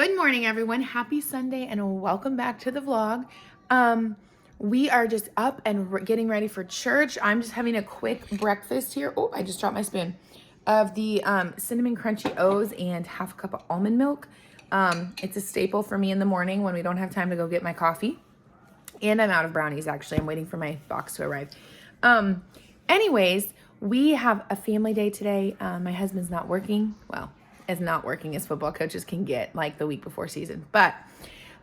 Good morning, everyone. Happy Sunday and welcome back to the vlog. We are just up and getting ready for church. I'm just having a quick breakfast here. Oh, I just dropped my spoon. Of the cinnamon crunchy O's and half a cup of almond milk. It's a staple for me in the morning when we don't have time to go get my coffee. And I'm out of brownies, actually. I'm waiting for my box to arrive. Anyways, we have a family day today. My husband's not working. Well, as not working as football coaches can get, like the week before season. But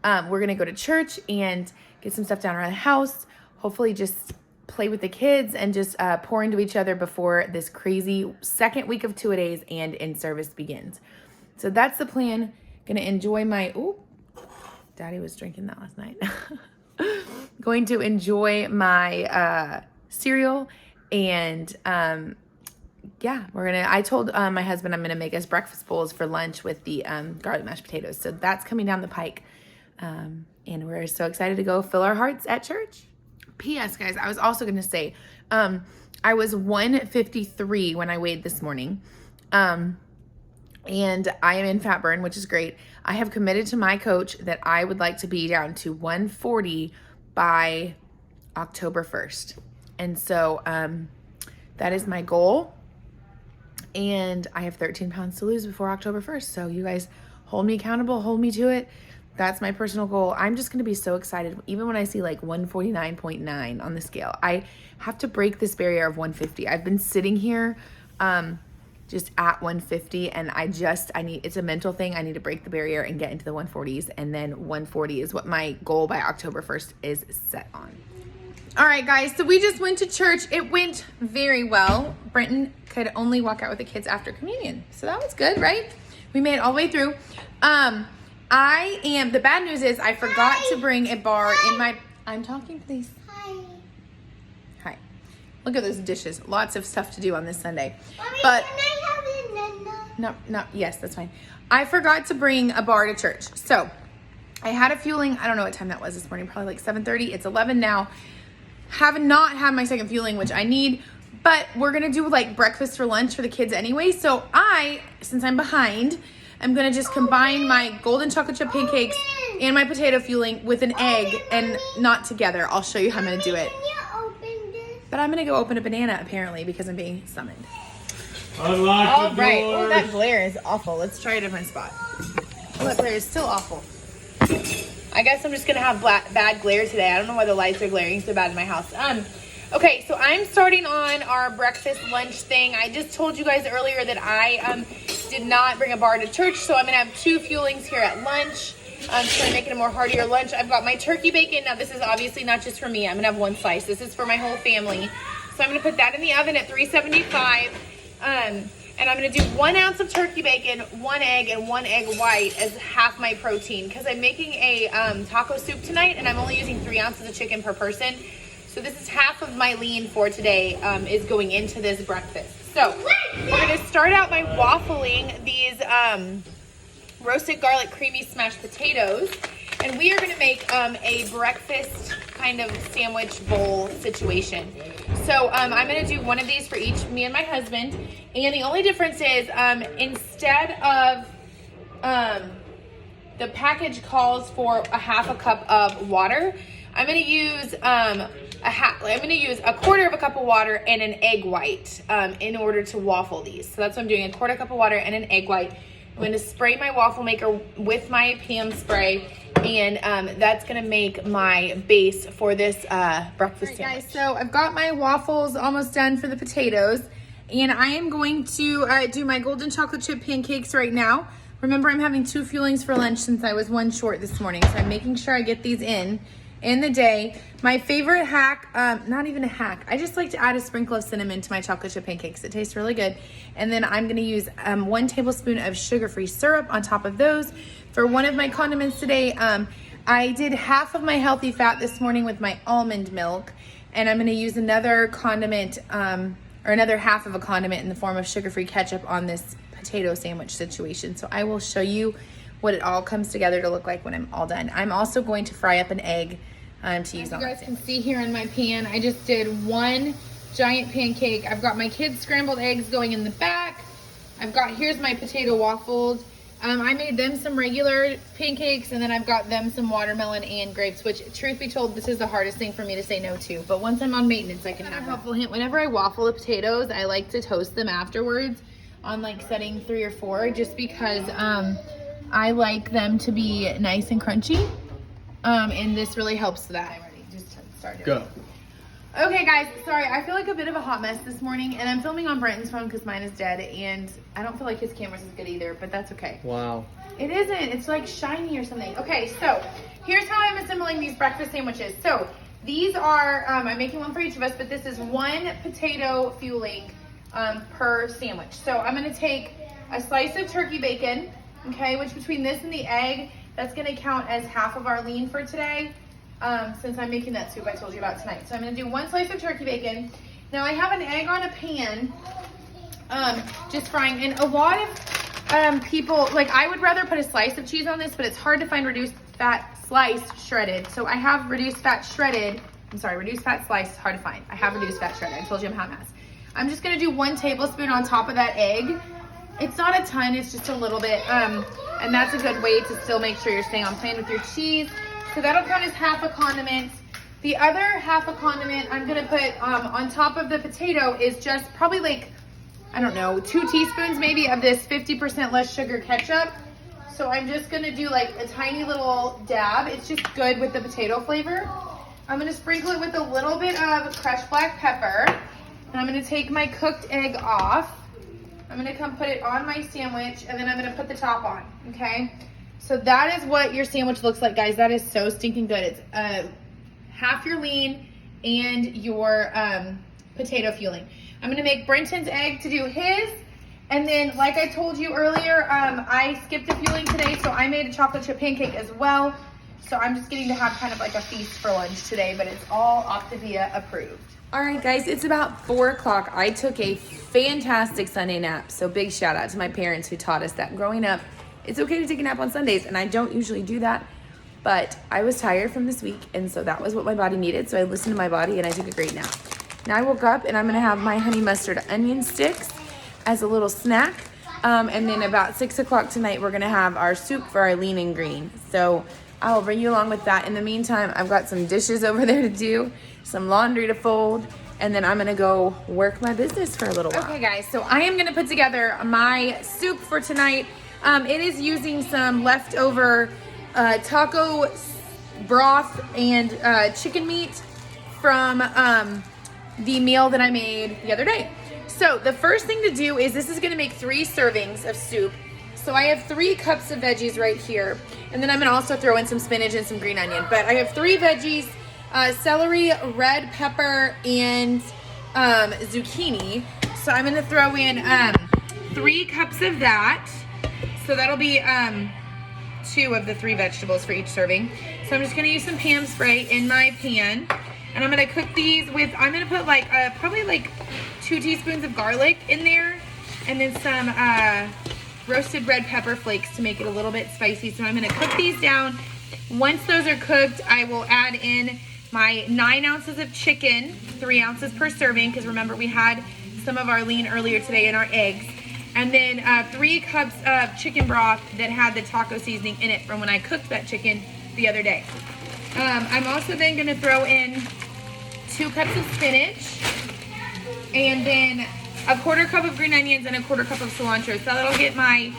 we're going to go to church and get some stuff done around the house. Hopefully just play with the kids and just pour into each other before this crazy second week of two-a-days and in-service begins. So that's the plan. Going to enjoy my... Ooh, Daddy was drinking that last night. Going to enjoy my cereal and... yeah, I told my husband I'm gonna make us breakfast bowls for lunch with the garlic mashed potatoes. So that's coming down the pike. And we're so excited to go fill our hearts at church. P.S. guys, I was also gonna say, I was 153 when I weighed this morning. And I am in fat burn, which is great. I have committed to my coach that I would like to be down to 140 by October 1st. And so that is my goal. And I have 13 pounds to lose before October 1st. So you guys hold me accountable, hold me to it. That's my personal goal. I'm just going to be so excited. Even when I see like 149.9 on the scale, I have to break this barrier of 150. I've been sitting here just at 150 and it's a mental thing. I need to break the barrier and get into the 140s. And then 140 is what my goal by October 1st is set on. All right, guys, so we just went to church. It went very well. Brenton could only walk out with the kids after communion. So that was good, right? We made it all the way through. The bad news is I forgot to bring a bar in my... I'm talking, please. Hi. Look at those dishes. Lots of stuff to do on this Sunday. Mommy, but can I have it? No, yes, that's fine. I forgot to bring a bar to church. So I had a fueling. I don't know what time that was this morning. Probably like 7:30. It's 11 now. Have not had my second fueling, which I need, but we're gonna do like breakfast for lunch for the kids anyway. So since I'm behind, I'm gonna just combine my golden chocolate chip pancakes and my potato fueling with an egg and not together. I'll show you how I'm gonna do it. Can you open this? But I'm gonna go open a banana apparently because I'm being summoned. Unlock the Right. doors. Oh, that glare is awful. Let's try a different spot. Oh, that glare is still awful. I guess I'm just gonna have bad glare today. I don't know why the lights are glaring so bad in my house. Okay, so I'm starting on our breakfast lunch thing. I just told you guys earlier that I did not bring a bar to church, so I'm gonna have 2 fuelings here at lunch. So I'm making a more heartier lunch. I've got my turkey bacon. Now this is obviously not just for me. I'm gonna have 1 slice. This is for my whole family. So I'm gonna put that in the oven at 375. And I'm gonna do 1 ounce of turkey bacon, 1 egg, and 1 egg white as half my protein because I'm making a taco soup tonight and I'm only using 3 ounces of chicken per person. So this is half of my lean for today is going into this breakfast. So we're gonna start out by waffling these roasted garlic creamy smashed potatoes. And we are gonna make a breakfast kind of sandwich bowl situation. So I'm gonna do 1 of these for each me and my husband. And the only difference is instead of the package calls for a half a cup of water, I'm gonna use a quarter of a cup of water and an egg white in order to waffle these. So that's what I'm doing, a quarter cup of water and an egg white. I'm gonna spray my waffle maker with my Pam spray, and that's gonna make my base for this breakfast sandwich. Guys, so I've got my waffles almost done for the potatoes, and I am going to do my golden chocolate chip pancakes right now. Remember, I'm having 2 fuelings for lunch since I was 1 short this morning, so I'm making sure I get these in the day. My favorite hack, not even a hack, I just like to add a sprinkle of cinnamon to my chocolate chip pancakes. It tastes really good. And then I'm gonna use 1 tablespoon of sugar-free syrup on top of those. For one of my condiments today, I did half of my healthy fat this morning with my almond milk, and I'm gonna use another condiment, or another half of a condiment in the form of sugar-free ketchup on this potato sandwich situation. So I will show you what it all comes together to look like when I'm all done. I'm also going to fry up an egg to use on my sandwich. You guys can see here in my pan, I just did 1 giant pancake. I've got my kids' scrambled eggs going in the back. I've got, here's my potato waffles. I made them some regular pancakes, and then I've got them some watermelon and grapes, which, truth be told, this is the hardest thing for me to say no to. But once I'm on maintenance, I can have a helpful hint. Whenever I waffle the potatoes, I like to toast them afterwards on like setting 3 or 4, just because I like them to be nice and crunchy. And this really helps that. I'm ready. Just start doing it. Okay, guys, sorry, I feel like a bit of a hot mess this morning, and I'm filming on Brenton's phone because mine is dead, and I don't feel like his camera's as good either, but that's okay. Wow. It isn't. It's like shiny or something. Okay, so here's how I'm assembling these breakfast sandwiches. So these are, I'm making one for each of us, but this is 1 potato fueling per sandwich. So I'm going to take a slice of turkey bacon, okay, which between this and the egg, that's going to count as half of our lean for today. Since I'm making that soup I told you about tonight. So I'm going to do 1 slice of turkey bacon. Now I have an egg on a pan, just frying. And a lot of people, like, I would rather put a slice of cheese on this, but it's hard to find reduced fat sliced shredded. So I have reduced fat shredded. I'm sorry, reduced fat sliced is hard to find. I have reduced fat shredded. I told you I'm a hot mess. I'm just going to do 1 tablespoon on top of that egg. It's not a ton, it's just a little bit. And that's a good way to still make sure you're staying on plan with your cheese. So that'll count as half a condiment. The other half a condiment I'm gonna put on top of the potato is just probably like, I don't know, 2 teaspoons maybe of this 50% less sugar ketchup. So I'm just gonna do like a tiny little dab. It's just good with the potato flavor. I'm gonna sprinkle it with a little bit of crushed black pepper. And I'm gonna take my cooked egg off. I'm gonna come put it on my sandwich, and then I'm gonna put the top on, okay? So that is what your sandwich looks like, guys. That is so stinking good. It's half your lean and your potato fueling. I'm gonna make Brenton's egg to do his. And then, like I told you earlier, I skipped a fueling today, so I made a chocolate chip pancake as well. So I'm just getting to have kind of like a feast for lunch today, but it's all Optavia approved. All right, guys, it's about 4 o'clock. I took a fantastic Sunday nap. So big shout out to my parents who taught us that growing up, it's okay to take a nap on Sundays, and I don't usually do that, but I was tired from this week, and so that was what my body needed, so I listened to my body, and I took a great nap. Now I woke up, and I'm gonna have my honey mustard onion sticks as a little snack, and then about 6 o'clock tonight, we're gonna have our soup for our lean and green, so I will bring you along with that. In the meantime, I've got some dishes over there to do, some laundry to fold, and then I'm gonna go work my business for a little while. Okay, guys, so I am gonna put together my soup for tonight. It is using some leftover taco broth and chicken meat from the meal that I made the other day. So the first thing to do is this is gonna make 3 servings of soup. So I have 3 cups of veggies right here. And then I'm gonna also throw in some spinach and some green onion. But I have 3 veggies, celery, red pepper, and zucchini. So I'm gonna throw in 3 cups of that. So that'll be 2 of the 3 vegetables for each serving. So I'm just gonna use some Pam spray in my pan. And I'm gonna cook these with, I'm gonna put like, probably like 2 teaspoons of garlic in there. And then some roasted red pepper flakes to make it a little bit spicy. So I'm gonna cook these down. Once those are cooked, I will add in my 9 ounces of chicken, 3 ounces per serving, because remember we had some of our lean earlier today in our eggs. And then 3 cups of chicken broth that had the taco seasoning in it from when I cooked that chicken the other day. I'm also then gonna throw in 2 cups of spinach, and then a 1/4 cup of green onions and a 1/4 cup of cilantro. So that'll get my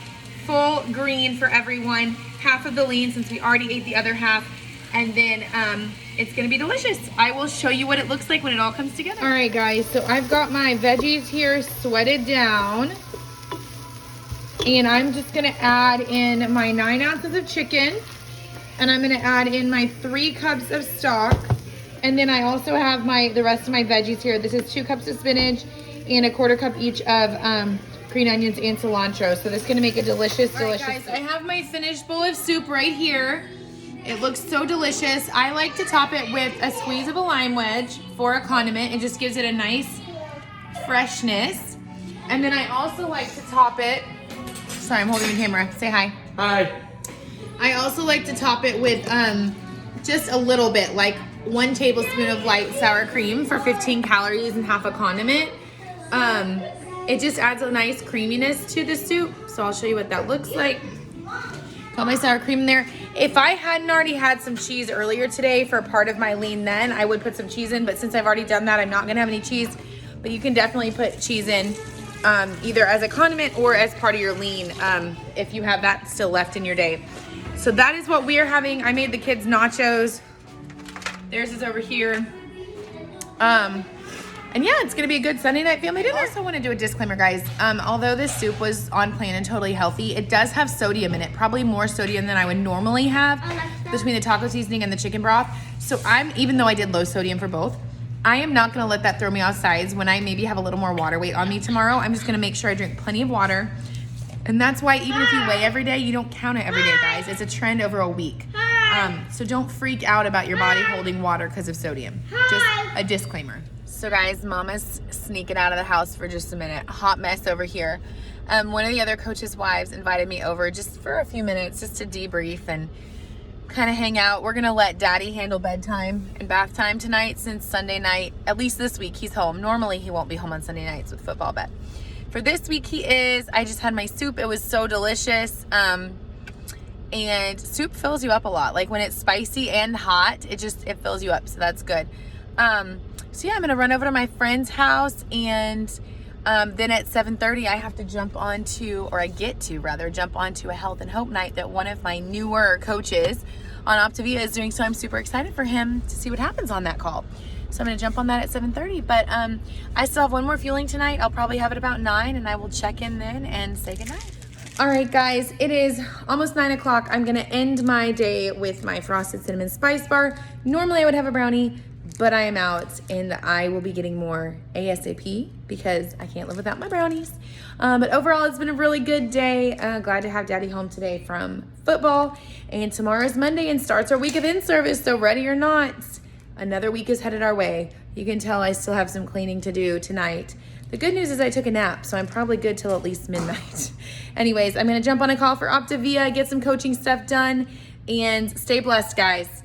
full green for everyone, half of the lean since we already ate the other half. And then it's gonna be delicious. I will show you what it looks like when it all comes together. All right, guys, so I've got my veggies here sweated down. And I'm just gonna add in my 9 ounces of chicken. And I'm gonna add in my 3 cups of stock. And then I also have the rest of my veggies here. This is 2 cups of spinach and a 1/4 cup each of green onions and cilantro. So this is gonna make a delicious, delicious soup. I have my finished bowl of soup right here. It looks so delicious. I like to top it with a squeeze of a lime wedge for a condiment. It just gives it a nice freshness. And then I also like to top it, sorry, I'm holding the camera. Say hi. Hi. I also like to top it with just a little bit, like 1 tablespoon of light sour cream for 15 calories and half a condiment. It just adds a nice creaminess to the soup. So I'll show you what that looks like. Put my sour cream in there. If I hadn't already had some cheese earlier today for part of my lean then, I would put some cheese in, but since I've already done that, I'm not gonna have any cheese. But you can definitely put cheese in either as a condiment or as part of your lean if you have that still left in your day. So that is what we are having. I made the kids nachos. Theirs is over here. And yeah, it's gonna be a good Sunday night family dinner. I also want to do a disclaimer, guys. Although this soup was on plan and totally healthy, it does have sodium in it, probably more sodium than I would normally have between the taco seasoning and the chicken broth. So even though I did low sodium for both, I am not gonna let that throw me off sides when I maybe have a little more water weight on me tomorrow. I'm just gonna make sure I drink plenty of water. And that's why even if you weigh every day, you don't count it every day, guys. It's a trend over a week. So don't freak out about your body holding water because of sodium. Just a disclaimer. So guys, Mama's sneaking out of the house for just a minute. Hot mess over here. One of the other coaches' wives invited me over just for a few minutes just to debrief and kind of hang out. We're gonna let Daddy handle bedtime and bath time tonight since Sunday night, at least this week, he's home. Normally he won't be home on Sunday nights with football, but for this week he is. I just had my soup. It was so delicious. And soup fills you up a lot. Like when it's spicy and hot, it fills you up, so that's good. So yeah, I'm gonna run over to my friend's house, and then at 7:30 I have to jump onto a health and hope night that one of my newer coaches on Optavia is doing, so I'm super excited for him to see what happens on that call. So I'm gonna jump on that at 7:30, but I still have one more fueling tonight. I'll probably have it about 9, and I will check in then and say goodnight. All right, guys, it is almost 9 o'clock. I'm gonna end my day with my Frosted Cinnamon Spice Bar. Normally I would have a brownie, but I am out and I will be getting more ASAP because I can't live without my brownies. But overall, it's been a really good day. Glad to have Daddy home today from football. And tomorrow's Monday and starts our week of in-service, so ready or not, another week is headed our way. You can tell I still have some cleaning to do tonight. The good news is I took a nap, so I'm probably good till at least midnight. Anyways, I'm gonna jump on a call for Optavia, get some coaching stuff done, and stay blessed, guys.